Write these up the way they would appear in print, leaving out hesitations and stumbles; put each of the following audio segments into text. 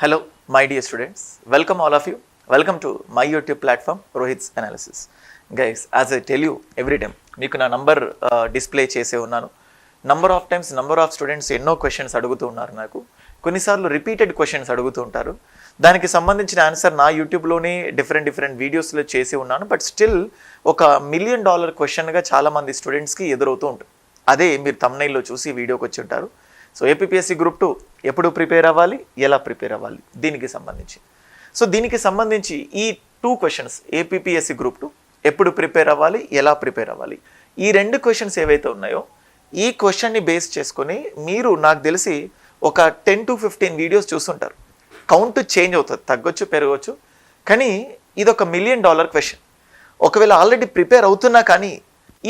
Hello, my dear students. Welcome all of you. Welcome to my YouTube platform, Rohit's Analysis. Guys, as I tell you every time, మీకు నా number display చేసే ఉన్నాను. Number of students ఎన్నో questions అడుగుతూ ఉన్నారు నాకు. కొన్నిసార్లు repeated questions అడుగుతూ ఉంటారు. దానికి సంబంధించిన ఆన్సర్ నా యూట్యూబ్లోనే డిఫరెంట్ వీడియోస్లో చేసి ఉన్నాను. బట్ స్టిల్ ఒక $1 million క్వశ్చన్గా చాలామంది స్టూడెంట్స్కి ఎదురవుతూ ఉంటుంది. అదే మీరు థంబ్నెయిల్లో చూసి వీడియోకి వచ్చి ఉంటారు. సో ఏపీఎస్సి గ్రూప్ 2 ఎప్పుడు ప్రిపేర్ అవ్వాలి, ఎలా ప్రిపేర్ అవ్వాలి దీనికి సంబంధించి ఈ 2 క్వశ్చన్స్ ఏపీఎస్సి గ్రూప్ 2 ఎప్పుడు ప్రిపేర్ అవ్వాలి, ఎలా ప్రిపేర్ అవ్వాలి, ఈ 2 క్వశ్చన్స్ ఏవైతే ఉన్నాయో ఈ క్వశ్చన్ని బేస్ చేసుకొని మీరు నాకు తెలిసి ఒక 10 to 15 వీడియోస్ చూస్తుంటారు. కౌంట్ చేంజ్ అవుతుంది, తగ్గొచ్చు పెరగవచ్చు, కానీ ఇది ఒక $1 million క్వశ్చన్. ఒకవేళ ఆల్రెడీ ప్రిపేర్ అవుతున్నా కానీ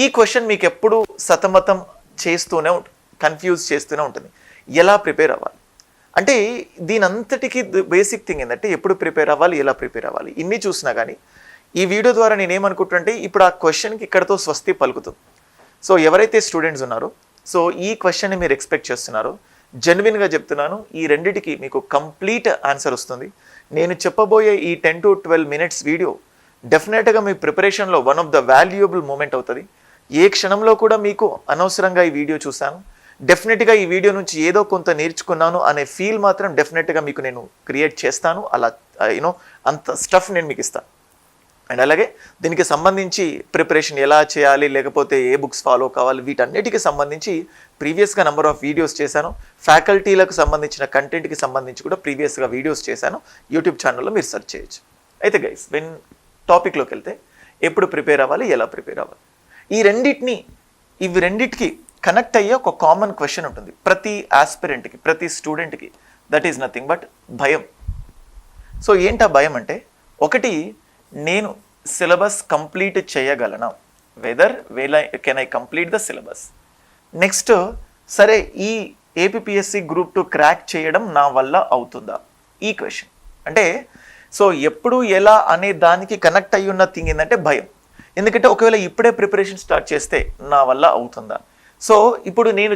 ఈ క్వశ్చన్ మీకు ఎప్పుడు సతమతం చేస్తూనే ఉంటుంది, కన్ఫ్యూజ్ చేస్తూనే ఉంటుంది. ఎలా ప్రిపేర్ అవ్వాలి అంటే దీని అంతటికీ బేసిక్ థింగ్ ఏంటంటే ఎప్పుడు ప్రిపేర్ అవ్వాలి, ఎలా ప్రిపేర్ అవ్వాలి ఇన్ని చూసినా కానీ ఈ వీడియో ద్వారా నేనేమనుకుంటుంటే ఇప్పుడు ఆ క్వశ్చన్కి ఇక్కడతో స్వస్తి పలుకుతుంది. సో ఎవరైతే స్టూడెంట్స్ ఉన్నారో సో ఈ క్వశ్చన్ని మీరు ఎక్స్పెక్ట్ చేస్తున్నారో జెన్యున్గా చెప్తున్నాను, ఈ రెండిటికి మీకు కంప్లీట్ ఆన్సర్ వస్తుంది. నేను చెప్పబోయే ఈ 10 to 12 minutes వీడియో డెఫినెట్గా మీ ప్రిపరేషన్లో one of the valuable moment అవుతుంది. ఏ క్షణంలో కూడా మీకు అనవసరంగా ఈ వీడియో చూశాను, డెఫినెట్గా ఈ వీడియో నుంచి ఏదో కొంత నేర్చుకున్నాను అనే ఫీల్ మాత్రం డెఫినెట్గా మీకు నేను క్రియేట్ చేస్తాను. అలా అంత స్టఫ్ నేను మీకు ఇస్తాను. అండ్ అలాగే దీనికి సంబంధించి ప్రిపరేషన్ ఎలా చేయాలి, లేకపోతే ఏ బుక్స్ ఫాలో కావాలి, వీటన్నిటికి సంబంధించి ప్రీవియస్గా నెంబర్ ఆఫ్ వీడియోస్ చేశాను. ఫ్యాకల్టీలకు సంబంధించిన కంటెంట్కి సంబంధించి కూడా ప్రీవియస్గా వీడియోస్ చేశాను. యూట్యూబ్ ఛానల్లో మీరు సెర్చ్ చేయొచ్చు. అయితే గైస్ టాపిక్లోకి వెళ్తే ఎప్పుడు ప్రిపేర్ అవ్వాలి, ఎలా ప్రిపేర్ అవ్వాలి, ఇవి రెండిటికి కనెక్ట్ అయ్యే ఒక కామన్ క్వశ్చన్ ఉంటుంది ప్రతి ఆస్పిరెంట్కి, ప్రతి స్టూడెంట్కి. దట్ ఈజ్ నథింగ్ బట్ భయం. సో ఏంటా భయం అంటే, ఒకటి నేను సిలబస్ కంప్లీట్ చేయగలనా, can I complete the syllabus. Next సరే ఈ ఏపీఎస్సి గ్రూప్ 2 క్రాక్ చేయడం నా వల్ల అవుతుందా, ఈ క్వశ్చన్. అంటే సో ఎప్పుడు ఎలా అనే దానికి కనెక్ట్ అయ్యి ఉన్న థింగ్ ఏంటంటే భయం. ఎందుకంటే ఒకవేళ ఇప్పుడే ప్రిపరేషన్ స్టార్ట్ చేస్తే నా వల్ల అవుతుందా. సో ఇప్పుడు నేను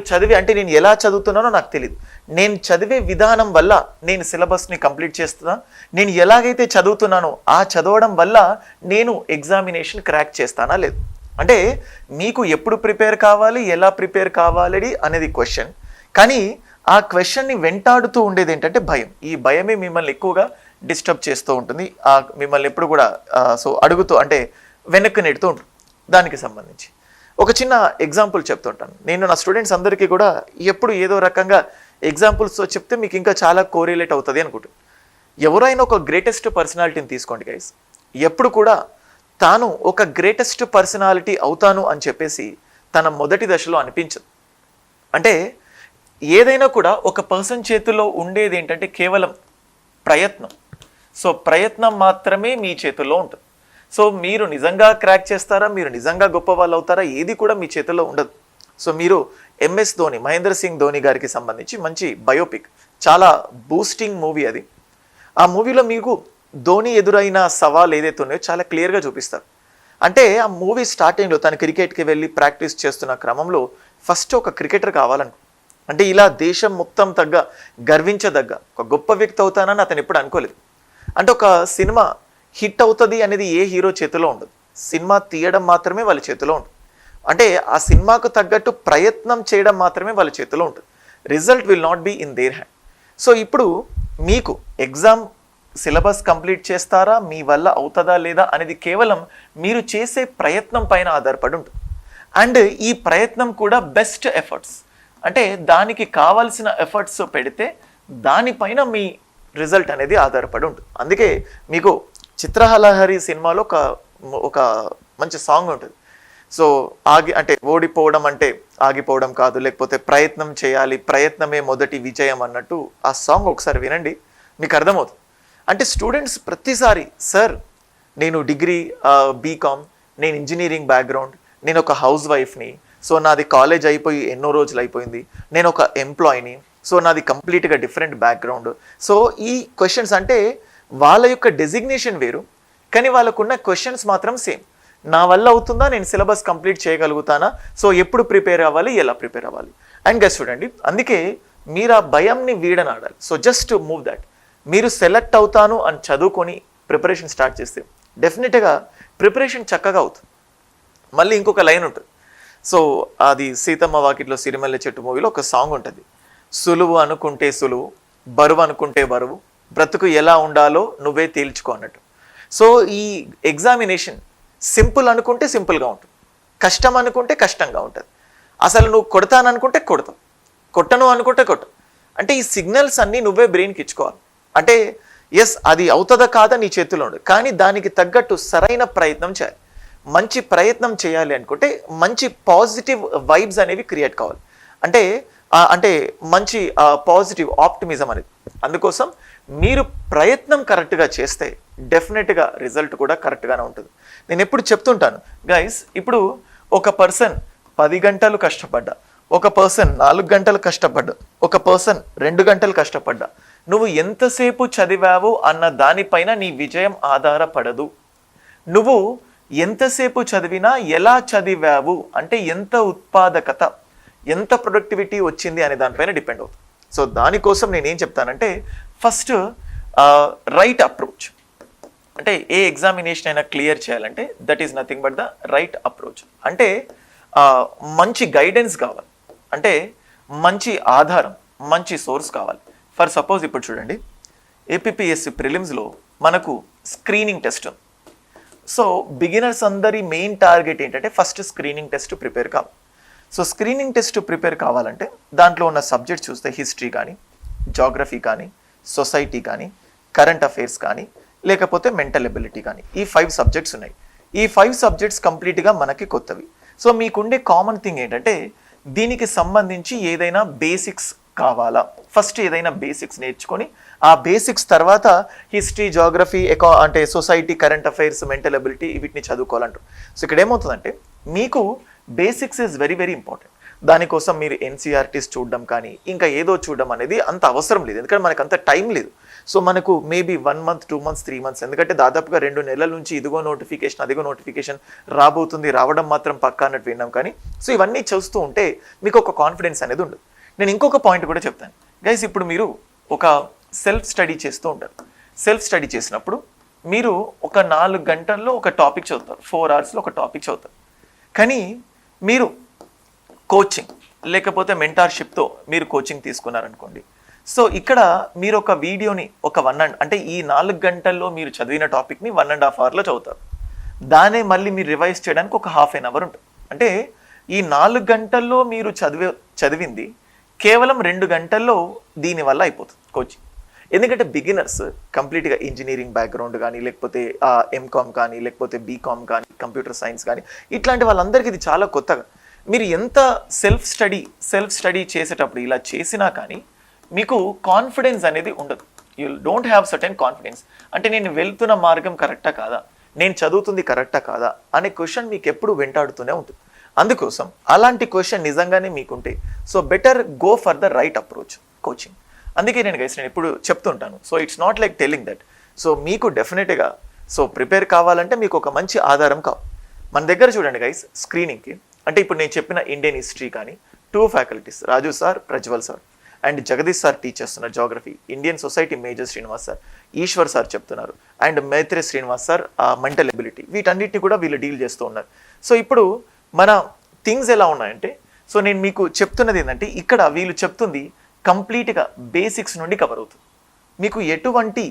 ఎలా చదువుతున్నానో నాకు తెలియదు, నేను చదివే విధానం వల్ల నేను సిలబస్ని కంప్లీట్ చేస్తున్నా, నేను ఎలాగైతే చదువుతున్నానో ఆ చదవడం వల్ల నేను ఎగ్జామినేషన్ క్రాక్ చేస్తానా లేదు. అంటే మీకు ఎప్పుడు ప్రిపేర్ కావాలి, ఎలా ప్రిపేర్ కావాలి అనేది క్వశ్చన్, కానీ ఆ క్వశ్చన్ని వెంటాడుతూ ఉండేది ఏంటంటే భయం. ఈ భయమే మిమ్మల్ని ఎక్కువగా డిస్టర్బ్ చేస్తూ ఉంటుంది, మిమ్మల్ని ఎప్పుడు కూడా అడుగుతూ అంటే వెనక్కి నెడుతూ ఉంటుంది. దానికి సంబంధించి ఒక చిన్న ఎగ్జాంపుల్ చెప్తుంటాను. నేను నా స్టూడెంట్స్ అందరికీ కూడా ఎప్పుడు ఏదో రకంగా ఎగ్జాంపుల్స్తో చెప్తే మీకు ఇంకా చాలా కోరిలేట్ అవుతుంది అనుకుంటుంది. ఎవరైనా ఒక గ్రేటెస్ట్ పర్సనాలిటీని తీసుకోండి గైస్, ఎప్పుడు కూడా తాను ఒక గ్రేటెస్ట్ పర్సనాలిటీ అవుతాను అని చెప్పేసి తన మొదటి దశలో అనిపించదు. అంటే ఏదైనా కూడా ఒక పర్సన్ చేతిలో ఉండేది ఏంటంటే కేవలం ప్రయత్నం. సో ప్రయత్నం మాత్రమే మీ చేతుల్లో ఉంటుంది. సో మీరు నిజంగా క్రాక్ చేస్తారా, మీరు నిజంగా గొప్ప వాళ్ళు అవుతారా, ఏది కూడా మీ చేతిలో ఉండదు. సో మీరు MS ధోని, మహేంద్ర సింగ్ ధోని గారికి సంబంధించి మంచి బయోపిక్, చాలా బూస్టింగ్ మూవీ అది. ఆ మూవీలో మీకు ధోని ఎదురైన సవాల్ ఏదైతే ఉన్నాయో చాలా క్లియర్గా చూపిస్తారు. అంటే ఆ మూవీ స్టార్టింగ్లో తను క్రికెట్కి వెళ్ళి ప్రాక్టీస్ చేస్తున్న క్రమంలో ఫస్ట్ ఒక క్రికెటర్ కావాలను, అంటే ఇలా దేశం మొత్తం గర్వించదగ్గ ఒక గొప్ప వ్యక్తి అవుతానని అతను ఎప్పుడు అనుకోలేదు. అంటే ఒక సినిమా హిట్ అవుతుంది అనేది ఏ హీరో చేతిలో ఉండదు, సినిమా తీయడం మాత్రమే వాళ్ళ చేతిలో ఉంటుంది. అంటే ఆ సినిమాకు తగ్గట్టు ప్రయత్నం చేయడం మాత్రమే వాళ్ళ చేతిలో ఉంటుంది. Result will not be in their hand. సో ఇప్పుడు మీకు ఎగ్జామ్ సిలబస్ కంప్లీట్ చేస్తారా, మీ వల్ల అవుతుందా లేదా అనేది కేవలం మీరు చేసే ప్రయత్నం పైన ఆధారపడి ఉంటుంది. అండ్ ఈ ప్రయత్నం కూడా బెస్ట్ ఎఫర్ట్స్, అంటే దానికి కావాల్సిన ఎఫర్ట్స్ పెడితే దానిపైన మీ రిజల్ట్ అనేది ఆధారపడి ఉంటుంది. అందుకే మీకు చిత్రహాలహరి సినిమాలో ఒక మంచి సాంగ్ ఉంటుంది. సో ఓడిపోవడం అంటే ఆగిపోవడం కాదు, లేకపోతే ప్రయత్నం చేయాలి, ప్రయత్నమే మొదటి విజయం అన్నట్టు ఆ సాంగ్ ఒకసారి వినండి, మీకు అర్థమవుతుంది. అంటే స్టూడెంట్స్ ప్రతిసారి సార్ నేను డిగ్రీ బీకామ్, నేను ఇంజనీరింగ్ బ్యాక్గ్రౌండ్, నేను ఒక హౌస్ వైఫ్ని, సో నాది కాలేజ్ అయిపోయి ఎన్నో రోజులు అయిపోయింది, నేను ఒక ఎంప్లాయీని, సో నాది కంప్లీట్గా డిఫరెంట్ బ్యాక్గ్రౌండ్. సో ఈ క్వశ్చన్స్ అంటే వాళ్ళ యొక్క డెసిగ్నేషన్ వేరు, కానీ వాళ్ళకున్న క్వశ్చన్స్ మాత్రం సేమ్. నా వల్ల అవుతుందా, నేను సిలబస్ కంప్లీట్ చేయగలుగుతానా, సో ఎప్పుడు ప్రిపేర్ అవ్వాలి, ఎలా ప్రిపేర్ అవ్వాలి. అండ్ గెస్ చూడండి, అందుకే మీరు ఆ భయంని వీడనాడాలి. So just move that. మీరు సెలెక్ట్ అవుతాను అని చదువుకొని ప్రిపరేషన్ స్టార్ట్ చేస్తే డెఫినెట్గా ప్రిపరేషన్ చక్కగా అవుతుంది. మళ్ళీ ఇంకొక లైన్ ఉంటుంది. సో అది సీతమ్మ వాకిట్లో సిరిమల్లె చెట్టు మూవీలో ఒక సాంగ్ ఉంటుంది. సులువు అనుకుంటే సులువు, బరువు అనుకుంటే బరువు, బ్రతుకు ఎలా ఉండాలో నువ్వే తేల్చుకో అన్నట్టు. సో ఈ ఎగ్జామినేషన్ సింపుల్ అనుకుంటే సింపుల్గా ఉంటుంది, కష్టం అనుకుంటే కష్టంగా ఉంటుంది. అసలు నువ్వు కొడతాననుకుంటే కొడతావు, కొట్టను అనుకుంటే కొట్టవు. అంటే ఈ సిగ్నల్స్ అన్నీ నువ్వే బ్రెయిన్కి ఇచ్చుకోవాలి. అంటే ఎస్ అది అవుతుందా కాదా నీ చేతిలో ఉండదు, కానీ దానికి తగ్గట్టు సరైన ప్రయత్నం చేయాలి. మంచి ప్రయత్నం చేయాలి అనుకుంటే మంచి పాజిటివ్ వైబ్స్ అనేవి క్రియేట్ కావాలి. అంటే మంచి పాజిటివ్ ఆప్టిమిజం అనేది. అందుకోసం మీరు ప్రయత్నం కరెక్ట్గా చేస్తే డెఫినెట్గా రిజల్ట్ కూడా కరెక్ట్గానే ఉంటుంది. నేను ఎప్పుడు చెప్తుంటాను గైస్, ఇప్పుడు ఒక పర్సన్ 10 గంటలు కష్టపడ్డా, ఒక పర్సన్ 4 గంటలు కష్టపడ్డా, ఒక పర్సన్ 2 గంటలు కష్టపడ్డా, నువ్వు ఎంతసేపు చదివావు అన్న దానిపైన నీ విజయం ఆధారపడదు. నువ్వు ఎంతసేపు చదివినా ఎలా చదివావు అంటే ఎంత ఉత్పాదకత, ఎంత ప్రొడక్టివిటీ వచ్చింది అనే దానిపైన డిపెండ్ అవుతుంది. సో దానికోసం నేను ఏం చెప్తానంటే ఫస్ట్ రైట్ అప్రోచ్. అంటే ఏ ఎగ్జామినేషన్ అయినా క్లియర్ చేయాలంటే that is nothing but the right approach. అంటే మంచి గైడెన్స్ కావాలి, అంటే మంచి ఆధారం, మంచి సోర్స్ కావాలి. ఫర్ సపోజ్ ఇప్పుడు చూడండి, ఏపీపీఎస్సీ ప్రిలిమ్స్లో మనకు స్క్రీనింగ్ టెస్ట్ ఉంది. సో బిగినర్స్ అందరి మెయిన్ టార్గెట్ ఏంటంటే ఫస్ట్ స్క్రీనింగ్ టెస్ట్ ప్రిపేర్ కావాలి. సో స్క్రీనింగ్ టెస్ట్ ప్రిపేర్ కావాలంటే దాంట్లో ఉన్న సబ్జెక్ట్స్ చూస్తే హిస్టరీ కానీ, జాగ్రఫీ కానీ, సొసైటీ కానీ, కరెంట్ అఫైర్స్ కానీ, లేకపోతే మెంటల్ ఎబిలిటీ కానీ, ఈ 5 సబ్జెక్ట్స్ ఉన్నాయి. ఈ 5 సబ్జెక్ట్స్ కంప్లీట్గా మనకి కొత్తవి. సో మీకుండే కామన్ థింగ్ ఏంటంటే దీనికి సంబంధించి ఏదైనా బేసిక్స్ కావాలా, ఫస్ట్ ఏదైనా బేసిక్స్ నేర్చుకొని ఆ బేసిక్స్ తర్వాత హిస్టరీ, జాగ్రఫీ, అంటే society, current affairs, mental ability వీటిని చదువుకోవాలంటారు. సో ఇక్కడ ఏమవుతుందంటే మీకు basics is very very important. దానికోసం మీరు ఎన్సీఆర్టీస్ చూడడం కానీ ఇంకా ఏదో చూడడం అనేది అంత అవసరం లేదు, ఎందుకంటే మనకు అంత టైం లేదు. సో మనకు మేబీ 1 మంత్, 2 మంత్స్, 3 మంత్స్, ఎందుకంటే దాదాపుగా 2 నెలల నుంచి ఇదిగో నోటిఫికేషన్, అదిగో నోటిఫికేషన్ రాబోతుంది, రావడం మాత్రం పక్కా అన్నట్టు విన్నాం. కానీ సో ఇవన్నీ చూస్తూ ఉంటే మీకు ఒక కాన్ఫిడెన్స్ అనేది ఉండదు. నేను ఇంకొక పాయింట్ కూడా చెప్తాను గైస్. ఇప్పుడు మీరు ఒక సెల్ఫ్ స్టడీ చేస్తూ ఉంటారు. సెల్ఫ్ స్టడీ చేసినప్పుడు మీరు ఒక 4 గంటల్లో ఒక టాపిక్ చదువుతారు, 4 అవర్స్లో ఒక టాపిక్ చదువుతారు. కానీ మీరు కోచింగ్ లేకపోతే మెంటార్షిప్తో మీరు కోచింగ్ తీసుకున్నారనుకోండి, సో ఇక్కడ మీరు ఒక వీడియోని అంటే ఈ 4 గంటల్లో మీరు చదివిన టాపిక్ని 1.5 అవర్లో చదువుతారు. దానే మళ్ళీ మీరు రివైజ్ చేయడానికి ఒక ½ అవర్ ఉంటుంది. అంటే ఈ 4 గంటల్లో మీరు చదివింది కేవలం 2 గంటల్లో దీనివల్ల అయిపోతుంది కోచింగ్. ఎందుకంటే బిగినర్స్ కంప్లీట్గా ఇంజనీరింగ్ బ్యాక్గ్రౌండ్ కానీ, లేకపోతే ఎంకామ్ కానీ, లేకపోతే బీకామ్ కానీ, కంప్యూటర్ సైన్స్ కానీ, ఇట్లాంటి వాళ్ళందరికీ ఇది చాలా కొత్తగా. మీరు ఎంత సెల్ఫ్ స్టడీ చేసేటప్పుడు ఇలా చేసినా కానీ మీకు కాన్ఫిడెన్స్ అనేది ఉండదు. You don't have certain confidence. అంటే నేను వెళ్తున్న మార్గం కరెక్టా కాదా, నేను చదువుతుంది కరెక్టా కాదా అనే క్వశ్చన్ మీకు ఎప్పుడు వెంటాడుతూనే ఉంటుంది. అందుకోసం అలాంటి క్వశ్చన్ నిజంగానే మీకుంటే so better go for the right approach coaching. అందుకే నేను ఎప్పుడు చెప్తుంటాను. So it's not like telling that. So మీకు డెఫినెట్గా సో ప్రిపేర్ కావాలంటే మీకు ఒక మంచి ఆధారం కావాలి. మన దగ్గర చూడండి గైస్, స్క్రీనింగ్కి అంటే ఇప్పుడు నేను చెప్పిన ఇండియన్ హిస్టరీ కానీ 2 faculties, Raju sir, Prajwal sir and Jagadish sir teach చేస్తున్నారు geography. Indian society major Srinivas sir, Eshwar sir చెప్తున్నారు, and Maitrey Srinivas sir mental ability. వీటన్నిటిని కూడా వీళ్ళు డీల్ చేస్తూ ఉన్నారు. సో ఇప్పుడు మన థింగ్స్ ఎలా ఉన్నాయంటే, సో నేను మీకు చెప్తున్నది ఏంటంటే ఇక్కడ వీళ్ళు చెప్తుంది కంప్లీట్గా బేసిక్స్ నుండి కవర్ అవుతుంది. మీకు ఎటువంటి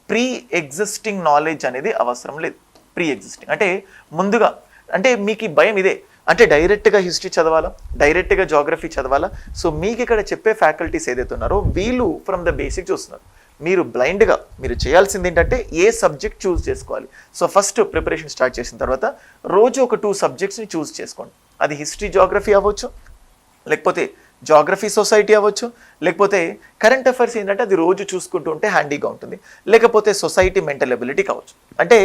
ప్రీ ఎగ్జిస్టింగ్ నాలెడ్జ్ అనేది అవసరం లేదు. ప్రీ ఎగ్జిస్టింగ్ అంటే ముందుగా, అంటే మీకు ఈ భయం ఇదే, అంటే డైరెక్ట్గా హిస్టరీ చదవాలా, డైరెక్ట్గా జాగ్రఫీ చదవాలా. సో మీకు ఇక్కడ చెప్పే ఫ్యాకల్టీస్ ఏదైతే ఉన్నారో వీళ్ళు ఫ్రమ్ ద బేసిక్ చూస్తున్నారు. మీరు బ్లైండ్గా మీరు చేయాల్సింది ఏంటంటే ఏ సబ్జెక్ట్ చూస్ చేసుకోవాలి. సో ఫస్ట్ ప్రిపరేషన్ స్టార్ట్ చేసిన తర్వాత రోజు ఒక 2 సబ్జెక్ట్స్ని చూస్ చేసుకోండి. అది హిస్టరీ, జాగ్రఫీ అవ్వచ్చు, లేకపోతే జాగ్రఫీ, సొసైటీ అవ్వచ్చు, లేకపోతే కరెంట్ అఫైర్స్ ఏంటంటే అది రోజు చూసుకుంటూ ఉంటే హ్యాండీగా ఉంటుంది, లేకపోతే సొసైటీ, మెంటల్ ఎబిలిటీ కావచ్చు. అంటే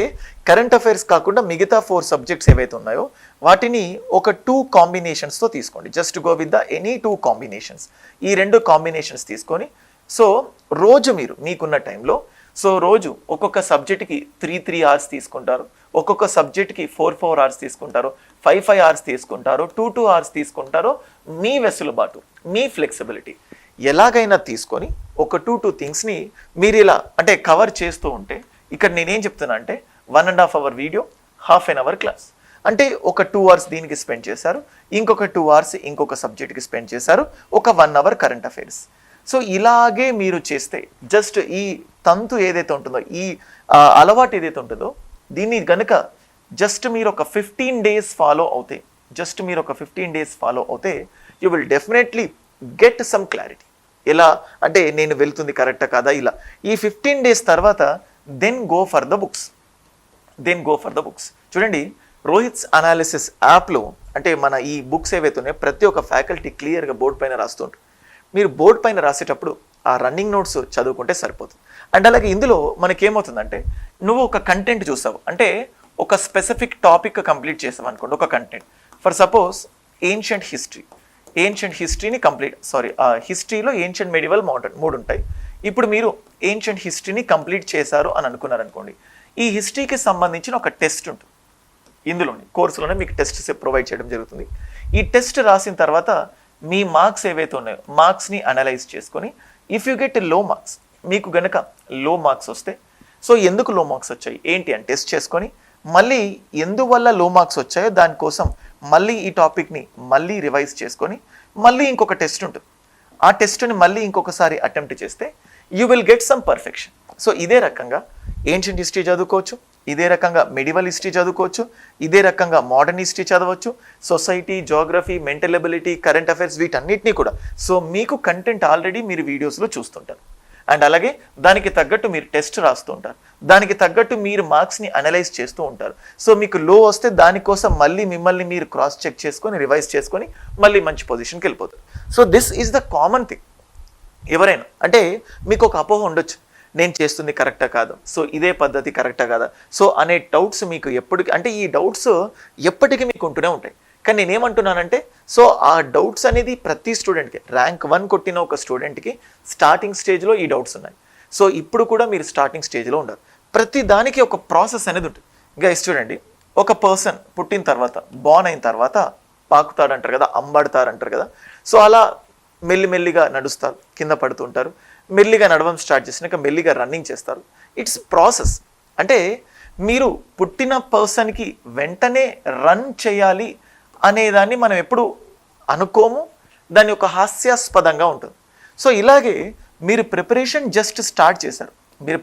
కరెంట్ అఫైర్స్ కాకుండా మిగతా 4 సబ్జెక్ట్స్ ఏవైతే ఉన్నాయో వాటిని ఒక 2 కాంబినేషన్స్తో తీసుకోండి. Just go with the any 2 combinations. ఈ 2 కాంబినేషన్స్ తీసుకొని సో రోజు మీరు మీకున్న టైంలో సో రోజు ఒక్కొక్క సబ్జెక్ట్కి 3 అవర్స్ తీసుకుంటారు, ఒక్కొక్క సబ్జెక్ట్కి 4 అవర్స్ తీసుకుంటారు, 5 అవర్స్ తీసుకుంటారు, 2 అవర్స్ తీసుకుంటారు. మీ వెసులుబాటు, మీ ఫ్లెక్సిబిలిటీ ఎలాగైనా తీసుకొని ఒక 2 థింగ్స్ని మీరు ఇలా అంటే కవర్ చేస్తూ ఉంటే ఇక్కడ నేనేం చెప్తున్నా అంటే 1.5 hour వీడియో, 1/2 hour క్లాస్. అంటే ఒక 2 hours దీనికి స్పెండ్ చేశారు, ఇంకొక 2 hours ఇంకొక సబ్జెక్ట్కి స్పెండ్ చేశారు, ఒక 1 hour కరెంట్ అఫైర్స్. సో ఇలాగే మీరు చేస్తే జస్ట్ ఈ తంతు ఏదైతే ఉంటుందో, ఈ అలవాటు ఏదైతే ఉంటుందో దీన్ని కనుక జస్ట్ మీరు ఒక 15 days ఫాలో అవుతే you will definitely get some clarity. ఎలా అంటే నేను వెళ్తుంది కరెక్టా కాదా ఇలా. ఈ 15 days తర్వాత then go for the books. చూడండి, రోహిత్స్ అనాలిసిస్ యాప్లో అంటే మన ఈ బుక్స్ ఏవైతే ఉన్నాయో ప్రతి ఒక్క ఫ్యాకల్టీ క్లియర్గా బోర్డు పైన రాస్తుంటారు. మీరు బోర్డు పైన రాసేటప్పుడు ఆ రన్నింగ్ నోట్స్ చదువుకుంటే సరిపోతుంది. అండ్ అలాగే ఇందులో మనకేమవుతుందంటే నువ్వు ఒక కంటెంట్ చూస్తావు, అంటే ఒక స్పెసిఫిక్ టాపిక్ కంప్లీట్ చేసావు అనుకోండి, ఒక కంటెంట్. ఫర్ సపోజ్ ఏన్షియంట్ హిస్టరీని హిస్టరీలో ఏన్షియంట్, మెడివల్, మోడర్న్ 3 ఉంటాయి. ఇప్పుడు మీరు ఏన్షియంట్ హిస్టరీని కంప్లీట్ చేశారు అని అనుకున్నారనుకోండి, ఈ హిస్టరీకి సంబంధించిన ఒక టెస్ట్ ఉంటుంది. ఇందులోని కోర్సులోనే మీకు టెస్ట్ ప్రొవైడ్ చేయడం జరుగుతుంది. ఈ టెస్ట్ రాసిన తర్వాత మీ మార్క్స్ ఏవైతే ఉన్నాయో మార్క్స్ని అనలైజ్ చేసుకొని ఇఫ్ యూ గెట్ లో మార్క్స్, మీకు గనక లో మార్క్స్ వస్తే సో ఎందుకు లో మార్క్స్ వచ్చాయి ఏంటి అని టెస్ట్ చేసుకొని మళ్ళీ ఎందువల్ల లో మార్క్స్ వచ్చాయో దానికోసం మళ్ళీ ఈ టాపిక్ని మళ్ళీ రివైజ్ చేసుకొని మళ్ళీ ఇంకొక టెస్ట్ ఉంటుంది. ఆ టెస్ట్ని మళ్ళీ ఇంకొకసారి అటెంప్ట్ చేస్తే you will get some perfection. So ఇదే రకంగా ఏన్షియంట్ హిస్టరీ చదువుకోవచ్చు, ఇదే రకంగా మెడివల్ హిస్టరీ చదువుకోవచ్చు, ఇదే రకంగా మోడర్న్ హిస్టరీ చదవచ్చు, society, geography, mental ability, current affairs వీటన్నిటినీ కూడా. సో మీకు కంటెంట్ ఆల్రెడీ మీరు వీడియోస్లో చూస్తుంటారు. అండ్ అలాగే దానికి తగ్గట్టు మీరు టెస్ట్ రాస్తూ ఉంటారు, దానికి తగ్గట్టు మీరు మార్క్స్ని అనలైజ్ చేస్తూ ఉంటారు. సో మీకు లో వస్తే దానికోసం మళ్ళీ మిమ్మల్ని మీరు క్రాస్ చెక్ చేసుకొని రివైజ్ చేసుకొని మళ్ళీ మంచి పొజిషన్కి వెళ్ళిపోతారు. So this is the common thing. ఎవరైనా అంటే మీకు ఒక అపోహ ఉండొచ్చు, నేను చేస్తుంది కరెక్టా కాదు, సో ఇదే పద్ధతి కరెక్టా కాదా, సో అనే డౌట్స్ మీకు ఎప్పటికీ అంటే ఈ డౌట్స్ ఎప్పటికీ మీకు ఉంటూనే ఉంటాయి. కానీ నేనేమంటున్నానంటే సో ఆ డౌట్స్ అనేది ప్రతి స్టూడెంట్కి, ర్యాంక్ 1 కొట్టిన ఒక స్టూడెంట్కి స్టార్టింగ్ స్టేజ్లో ఈ డౌట్స్ ఉన్నాయి. సో ఇప్పుడు కూడా మీరు స్టార్టింగ్ స్టేజ్లో ఉండాలి. ప్రతి దానికి ఒక ప్రాసెస్ అనేది ఉంటుంది. గైస్ చూడండి, ఒక పర్సన్ పుట్టిన తర్వాత, బార్న్ అయిన తర్వాత పాకుతాడంటారు కదా, అంబాడుతారంటారు కదా. సో అలా మెల్లిమెల్లిగా నడుస్తారు, కింద పడుతుంటారు, మెల్లిగా నడవడం స్టార్ట్ చేసినాక మెల్లిగా రన్నింగ్ చేస్తారు. It's process. అంటే మీరు పుట్టిన పర్సన్కి వెంటనే రన్ చేయాలి అనేదాన్ని మనం ఎప్పుడు అనుకోము, దాన్ని ఒక హాస్యాస్పదంగా ఉంటుంది. సో ఇలాగే మీరు ప్రిపరేషన్ జస్ట్ స్టార్ట్ చేశారు, మీరు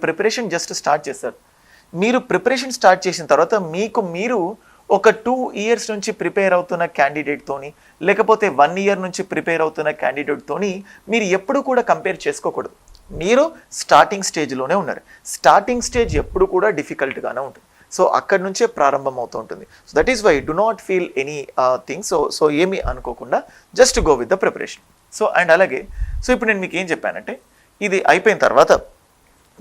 ప్రిపరేషన్ స్టార్ట్ చేసిన తర్వాత మీరు ఒక 2 years నుంచి ప్రిపేర్ అవుతున్న క్యాండిడేట్తోని లేకపోతే 1 year నుంచి ప్రిపేర్ అవుతున్న క్యాండిడేట్తోని మీరు ఎప్పుడు కూడా కంపేర్ చేసుకోకూడదు. మీరు స్టార్టింగ్ స్టేజ్లోనే ఉన్నారు. స్టార్టింగ్ స్టేజ్ ఎప్పుడు కూడా డిఫికల్ట్గానే ఉంటుంది. సో అక్కడి నుంచే ప్రారంభం అవుతూ ఉంటుంది. So that is why do not feel anything. సో ఏమీ అనుకోకుండా just go with the preparation. So and అలాగే సో ఇప్పుడు నేను మీకు ఏం చెప్పానంటే ఇది అయిపోయిన తర్వాత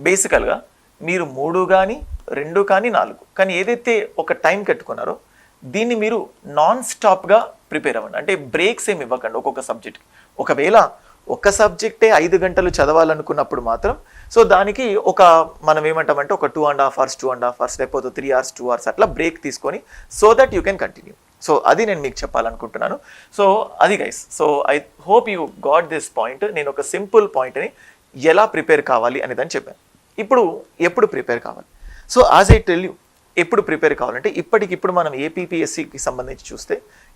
బేసికల్గా మీరు 3 కానీ 2 కానీ 4 కానీ ఏదైతే ఒక టైం కట్టుకున్నారో దీన్ని మీరు నాన్ స్టాప్గా ప్రిపేర్ అవ్వండి. అంటే బ్రేక్స్ ఏమి ఇవ్వకండి ఒక్కొక్క సబ్జెక్ట్కి. ఒకవేళ ఒక సబ్జెక్టే 5 గంటలు చదవాలనుకున్నప్పుడు మాత్రం సో దానికి ఒక మనం ఏమంటామంటే ఒక 2.5 hours లేకపోతే 3 hours 2 hours అట్లా బ్రేక్ తీసుకొని so that you can continue. So అది నేను మీకు చెప్పాలనుకుంటున్నాను. సో అది guys, so I hope you got this point. నేను ఒక సింపుల్ పాయింట్ని ఎలా ప్రిపేర్ కావాలి అనేదని చెప్పాను. ఇప్పుడు ఎప్పుడు ప్రిపేర్ కావాలి? So as I tell you, ఎప్పుడు ప్రిపేర్ కావాలంటే ఇప్పటికిప్పుడు మనం ఏపీపీఎస్సికి సంబంధించి చూస్తే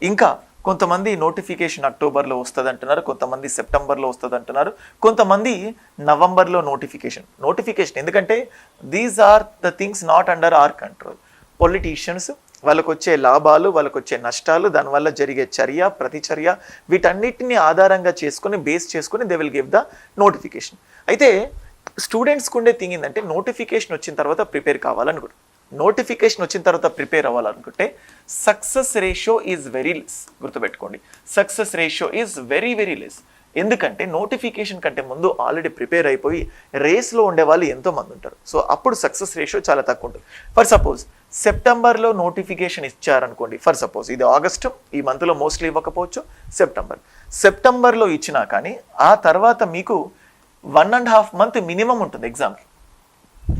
ఇంకా కొంతమంది నోటిఫికేషన్ అక్టోబర్లో వస్తుంది అంటున్నారు, కొంతమంది సెప్టెంబర్లో వస్తుంది అంటున్నారు, కొంతమంది నవంబర్లో నోటిఫికేషన్. ఎందుకంటే these are the things not under our control. Politicians వాళ్ళకు వచ్చే లాభాలు, వాళ్ళకు వచ్చే నష్టాలు, దానివల్ల జరిగే ప్రతిచర్య వీటన్నిటిని ఆధారంగా చేసుకొని బేస్ చేసుకొని they will give the notification. అయితే స్టూడెంట్స్కి ఉండే థింగ్ ఏంటంటే నోటిఫికేషన్ వచ్చిన తర్వాత ప్రిపేర్ కావాలనుకుంటారు. నోటిఫికేషన్ వచ్చిన తర్వాత ప్రిపేర్ అవ్వాలనుకుంటే success ratio is very less. గుర్తుపెట్టుకోండి, success ratio is very very less. ఎందుకంటే నోటిఫికేషన్ కంటే ముందు ఆల్రెడీ ప్రిపేర్ అయిపోయి రేస్లో ఉండే వాళ్ళు ఎంతోమంది ఉంటారు. సో అప్పుడు సక్సెస్ రేషియో చాలా తక్కువ ఉంటుంది. ఫర్ సపోజ్ సెప్టెంబర్లో నోటిఫికేషన్ ఇచ్చారనుకోండి, ఫర్ సపోజ్ ఇది ఆగస్టు, ఈ మంత్లో మోస్ట్లీ ఇవ్వకపోవచ్చు, సెప్టెంబర్లో ఇచ్చినా కానీ ఆ తర్వాత మీకు 1.5 months మినిమం ఉంటుంది ఎగ్జామ్కి.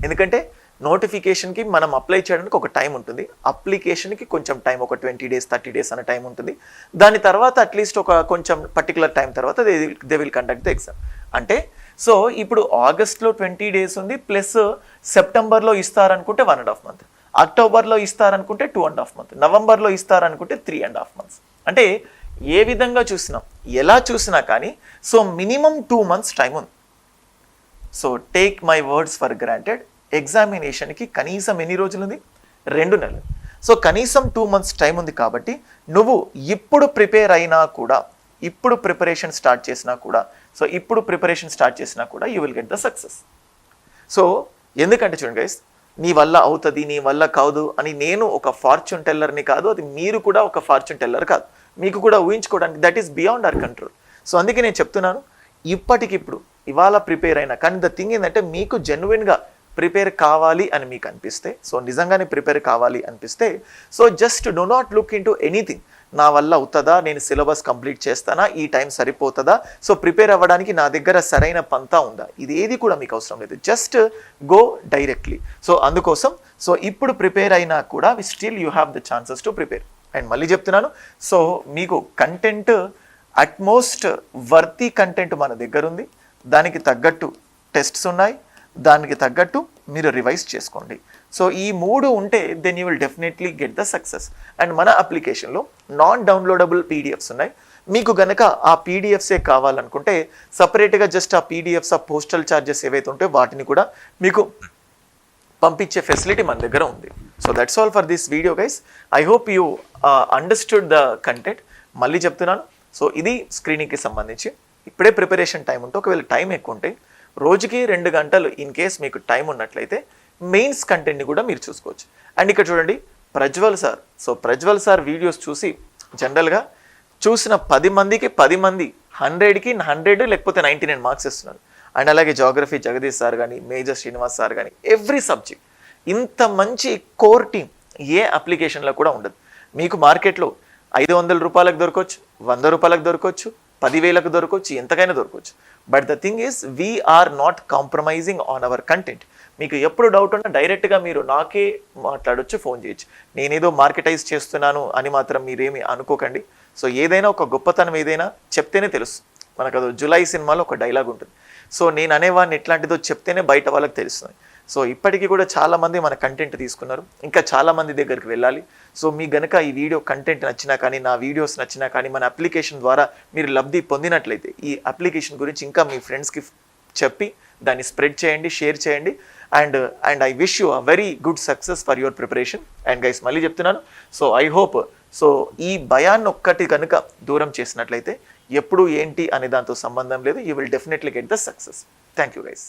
ఎందుకంటే నోటిఫికేషన్కి మనం అప్లై చేయడానికి ఒక టైం ఉంటుంది, అప్లికేషన్కి కొంచెం టైం, ఒక 20 days 30 days అనే టైం ఉంటుంది. దాని తర్వాత అట్లీస్ట్ ఒక కొంచెం పర్టికులర్ టైం తర్వాత they will conduct the exam. అంటే సో ఇప్పుడు ఆగస్ట్లో 20 డేస్ ఉంది, ప్లస్ సెప్టెంబర్లో ఇస్తారనుకుంటే 1.5 మంత్, అక్టోబర్లో ఇస్తారనుకుంటే 2.5 మంత్, నవంబర్లో ఇస్తారనుకుంటే 3.5 మంత్స్. అంటే ఏ విధంగా చూసినా, ఎలా చూసినా కానీ సో మినిమం 2 months టైం ఉంది. So take my words for granted, ఎగ్జామినేషన్కి కనీసం ఎన్ని రోజులు ఉంది? 2 నెలలు. సో కనీసం 2 months టైం ఉంది కాబట్టి నువ్వు ఇప్పుడు ప్రిపేర్ అయినా కూడా, ఇప్పుడు ప్రిపరేషన్ స్టార్ట్ చేసినా కూడా you will get the success. So ఎందుకంటే చూడండి గైస్, నీ వల్ల అవుతుంది, నీ వల్ల కాదు అని నేను ఒక ఫార్చ్యూన్ టెల్లర్ని కాదు, అది మీరు కూడా ఒక ఫార్చ్యూన్ టెల్లర్ కాదు, మీకు కూడా ఊహించుకోవడానికి that is beyond our control. So అందుకే నేను చెప్తున్నాను, ఇప్పటికిప్పుడు ఇవాళ ప్రిపేర్ అయినా కానీ ద థింగ్ ఏంటంటే మీకు జెన్యున్గా ప్రిపేర్ కావాలి అని మీకు అనిపిస్తే, సో నిజంగానే ప్రిపేర్ కావాలి అనిపిస్తే, so just do not look into anything. నా వల్ల అవుతుందా, నేను సిలబస్ కంప్లీట్ చేస్తానా, ఈ టైం సరిపోతుందా, సో ప్రిపేర్ అవ్వడానికి నా దగ్గర సరైన పంతా ఉందా, ఇది ఏది కూడా మీకు అవసరం లేదు. Just go directly. సో అందుకోసం సో ఇప్పుడు ప్రిపేర్ అయినా కూడా still you have the chances to prepare. And మళ్ళీ చెప్తున్నాను, సో మీకు కంటెంట్ అట్మోస్ట్ వర్తీ కంటెంట్ మన దగ్గర ఉంది, దానికి తగ్గట్టు టెస్ట్స్ ఉన్నాయి, దానికి తగ్గట్టు మీరు రివైజ్ చేసుకోండి. సో ఈ 3 ఉంటే then you will definitely get the success. And మన అప్లికేషన్లో నాన్ డౌన్లోడబుల్ పీడిఎఫ్స్ ఉన్నాయి. మీకు గనక ఆ పీడిఎఫ్సే కావాలనుకుంటే సపరేట్గా జస్ట్ ఆ పీడిఎఫ్స్, ఆ పోస్టల్ ఛార్జెస్ ఏవైతే ఉంటే వాటిని కూడా మీకు పంపించే ఫెసిలిటీ మన దగ్గర ఉంది. So that's all for this video guys. I hope you understood the content. మళ్ళీ చెప్తున్నాను, సో ఇది స్క్రీనింగ్కి సంబంధించి. ఇప్పుడే ప్రిపరేషన్ టైం ఉంటే, ఒకవేళ టైం ఎక్కువ ఉంటే రోజుకి 2 గంటలు ఇన్ కేస్ మీకు టైం ఉన్నట్లయితే మెయిన్స్ కంటెంట్ని కూడా మీరు చూసుకోవచ్చు. అండ్ ఇక్కడ చూడండి Prajwal sir. So Prajwal sir videos చూసి జనరల్గా చూసిన 10 మందికి 10 మంది 100కి 100 లేకపోతే 99 మార్క్స్ ఇస్తున్నారు. అండ్ అలాగే జాగ్రఫీ జగదీష్ సార్ కానీ, మేజర్ శ్రీనివాస్ సార్ కానీ, ఎవ్రీ సబ్జెక్ట్ ఇంత మంచి కోర్ టీమ్ ఏ అప్లికేషన్లో కూడా ఉండదు. మీకు మార్కెట్లో 500 రూపాయలకు దొరకవచ్చు, 100 రూపాయలకు దొరకవచ్చు, 10,000కు దొరకవచ్చు, ఎంతకైనా దొరకవచ్చు. But the thing is we're not compromising on our content. మీకు ఎప్పుడు డౌట్ ఉన్నా డైరెక్ట్గా మీరు నాకే మాట్లాడొచ్చు, ఫోన్ చేయొచ్చు. నేనేదో మార్కెటైజ్ చేస్తున్నాను అని మాత్రం మీరేమి అనుకోకండి. సో ఏదైనా ఒక గొప్పతనం ఏదైనా చెప్తేనే తెలుసు. మనకు అది జులై సినిమాలో ఒక డైలాగ్ ఉంటుంది. సో నేను అనేవాడిని ఎట్లాంటిదో చెప్తేనే బయట వాళ్ళకి తెలుస్తుంది. సో ఇప్పటికీ కూడా చాలామంది మన కంటెంట్ తీసుకున్నారు, ఇంకా చాలామంది దగ్గరికి వెళ్ళాలి. సో మీ గనక ఈ వీడియో కంటెంట్ నచ్చినా కానీ, నా వీడియోస్ నచ్చినా కానీ, మన అప్లికేషన్ ద్వారా మీరు లబ్ధి పొందినట్లయితే ఈ అప్లికేషన్ గురించి ఇంకా మీ ఫ్రెండ్స్కి చెప్పి దాన్ని స్ప్రెడ్ చేయండి, షేర్ చేయండి. And I wish you a very good success for your preparation. And guys మళ్ళీ చెప్తున్నాను, సో ఐ హోప్ సో ఈ భయాన్ని ఒక్కటి కనుక దూరం చేసినట్లయితే ఎప్పుడు ఏంటి అనే దాంతో సంబంధం లేదు, you will definitely get the success. Thank you guys.